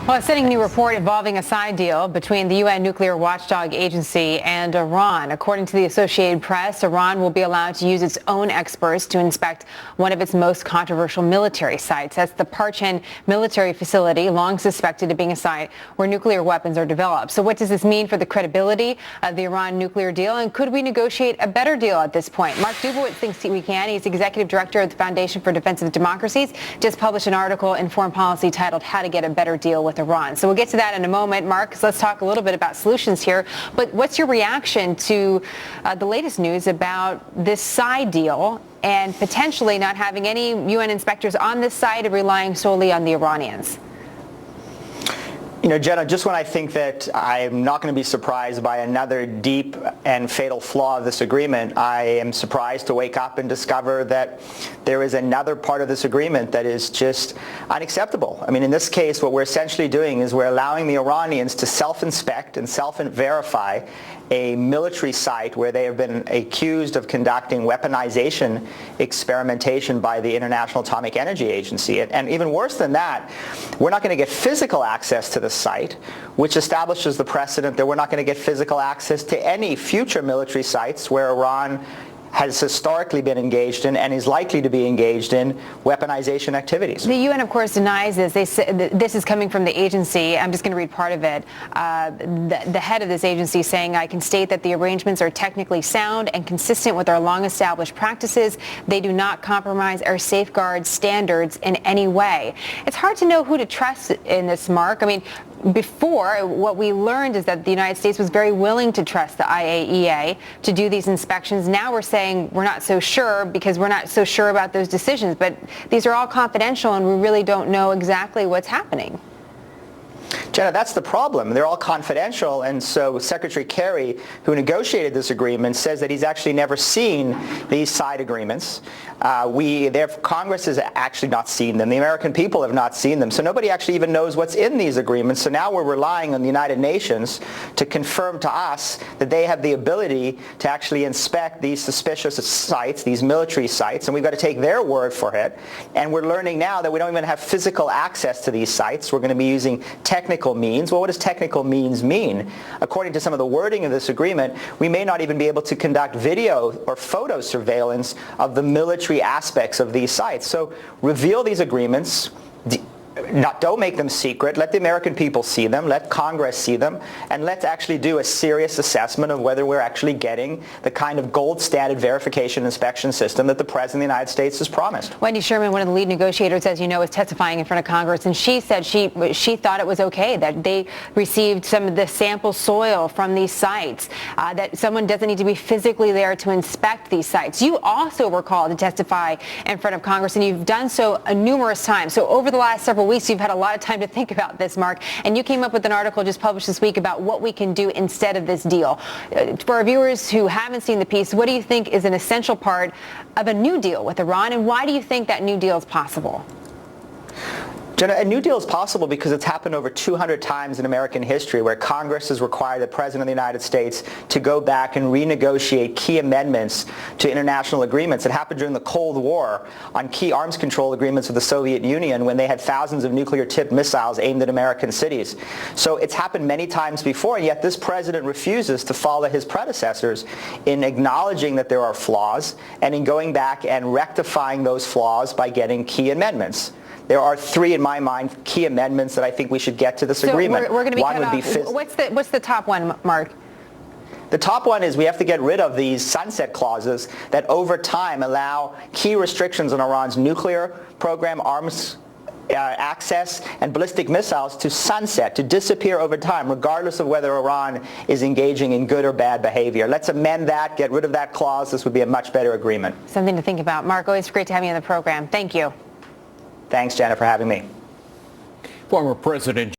Well, a stunning new report involving a side deal between the UN nuclear watchdog agency and Iran. According to the Associated Press, Iran will be allowed to use its own experts to inspect one of its most controversial military sites. That's the Parchin military facility, long suspected of being a site where nuclear weapons are developed. So what does this mean for the credibility of the Iran nuclear deal? And could we negotiate a better deal at this point? Mark Dubowitz thinks we can. He's executive director of the Foundation for Defensive Democracies. Just published an article in Foreign Policy titled How to Get a Better Deal with Iran. So we'll get to that in a moment, Mark. So let's talk a little bit about solutions here. But what's your reaction to the latest news about this side deal and potentially not having any UN inspectors on this side and relying solely on the Iranians? You know, Jenna, just when I think that I'm not going to be surprised by another deep and fatal flaw of this agreement, I am surprised to wake up and discover that there is another part of this agreement that is just unacceptable. I mean, in this case, what we're essentially doing is we're allowing the Iranians to self-inspect and self-verify a military site where they have been accused of conducting weaponization experimentation by the International Atomic Energy Agency. And even worse than that, we're not going to get physical access to the site, which establishes the precedent that we're not going to get physical access to any future military sites where Iran has historically been engaged in and is likely to be engaged in weaponization activities. The UN, of course, denies this. They say this is coming from the agency. I'm just going to read part of it. The head of this agency saying, I can state that the arrangements are technically sound and consistent with our long-established practices. They do not compromise our safeguard standards in any way. It's hard to know who to trust in this, Mark. I mean, before, what we learned is that the United States was very willing to trust the IAEA to do these inspections. Now we're saying we're not so sure because we're not so sure about those decisions. But these are all confidential and we really don't know exactly what's happening. Jenna, that's the problem. They're all confidential, and so Secretary Kerry, who negotiated this agreement, says that he's actually never seen these side agreements. Congress has actually not seen them. The American people have not seen them, so nobody actually even knows what's in these agreements. So now we're relying on the United Nations to confirm to us that they have the ability to actually inspect these suspicious sites, these military sites, and we've got to take their word for it. And we're learning now that we don't even have physical access to these sites. We're going to be using technical means. Well, what does technical means mean? According to some of the wording of this agreement, we may not even be able to conduct video or photo surveillance of the military aspects of these sites. So reveal these agreements. Don't make them secret. Let the American people see them. Let Congress see them. And let's actually do a serious assessment of whether we're actually getting the kind of gold standard verification inspection system that the President of the United States has promised. Wendy Sherman, one of the lead negotiators, as you know, is testifying in front of Congress, and she said she thought it was okay that they received some of the sample soil from these sites, that someone doesn't need to be physically there to inspect these sites. You also were called to testify in front of Congress, and you've done so numerous times. So over the last several weeks, you've had a lot of time to think about this, Mark, and you came up with an article just published this week about what we can do instead of this deal. For our viewers who haven't seen the piece, what do you think is an essential part of a new deal with Iran, and why do you think that new deal is possible? Jenna, a new deal is possible because it's happened over 200 times in American history where Congress has required the President of the United States to go back and renegotiate key amendments to international agreements. It happened during the Cold War on key arms control agreements with the Soviet Union when they had thousands of nuclear-tipped missiles aimed at American cities. So it's happened many times before, and yet this president refuses to follow his predecessors in acknowledging that there are flaws and in going back and rectifying those flaws by getting key amendments. There are three, in my mind, key amendments that I think we should get to this agreement. We're going to be cut off. What's the top one, Mark? The top one is we have to get rid of these sunset clauses that over time allow key restrictions on Iran's nuclear program, arms access, and ballistic missiles to sunset, to disappear over time, regardless of whether Iran is engaging in good or bad behavior. Let's amend that, get rid of that clause. This would be a much better agreement. Something to think about. Mark, always great to have you on the program. Thank you. Thanks, Jenna, for having me. Former President